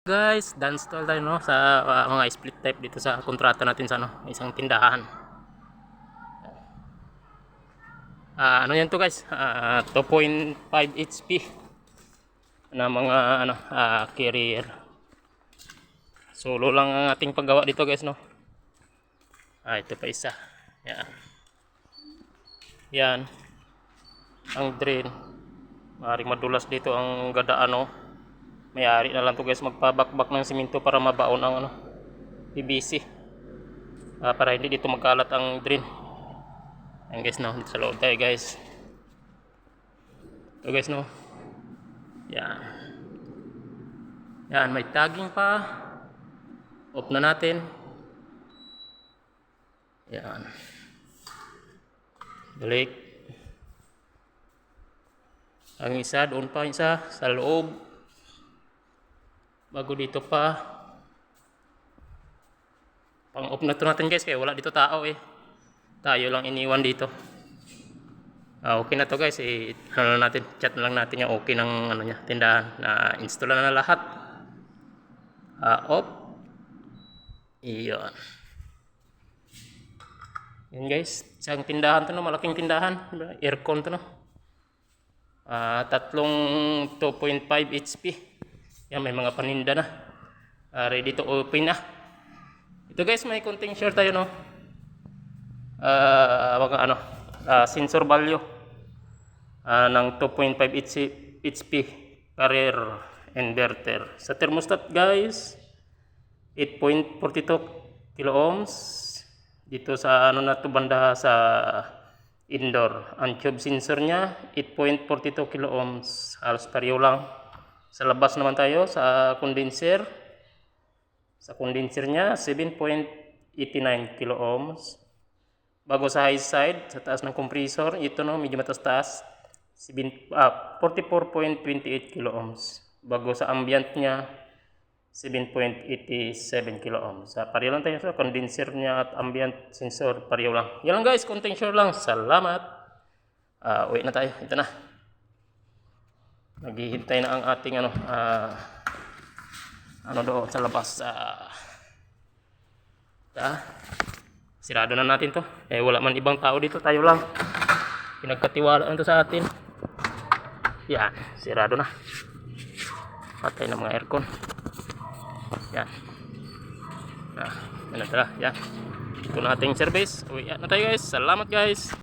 Guys, dance stall tayo no sa mga split type dito sa kontrata natin sa isang tindahan. Ano yan to guys? 2.5 HP na mga carrier. Solo lang ang ating paggawa dito guys no. Ito pa isa. Yan. Yan. Ang drain. Maaaring madulas dito ang gadaan no. Mayari na lang to guys magpabakbak ng simento para mabaon ang PVC. Para hindi dito magkalat ang drain. Ayan guys no, dito sa loob tayo guys. Ito guys no. Yan. Yan, may tagging pa. Off na natin. Yan. Balik. Ang isa, doon pa isa sa loob. Bago dito pa. Pang off na to natin guys, kaya wala dito tao eh. Tayo lang iniwan dito. Okay na to guys, ano natin, chat na lang natin yung okay ng ano niya, tindahan na install na lahat. Off. Iyon. Yan guys, isang tindahan to no, malaking tindahan, aircon to no. Tatlong 2.5 HP. Yan, may mga paninda na. Ready to open na. Ito guys, may konting share tayo no. Mga sensor value ng 2.5 HP carrier inverter. Sa thermostat guys, 8.42 kilo ohms. Dito sa na to banda sa indoor. Ang tube sensor nya 8.42 kilo ohms. Halos pareho lang. Sa labas naman tayo sa condenser. Sa condenser nya 7.89 kilo ohms. Bago sa high side, sa taas ng compressor, ito no, medyo mataas-taas, 44.28 kilo ohms. Bago sa ambient niya, 7.87 kilo ohms. Pareho lang tayo sa condenser niya at ambient sensor, pareho lang. Yan lang guys, konting share lang. Salamat. Uwi na tayo. Ito na. Naghihintay na ang ating doon sa labas. Sirado na natin to. Wala man ibang tao dito, tayo lang. Pinagkatiwalaan to sa atin. Yan, sirado na. Patay na mga aircon. Yan. Yan na tala. Yan. Ito na ating service. Uwi na tayo guys. Salamat guys.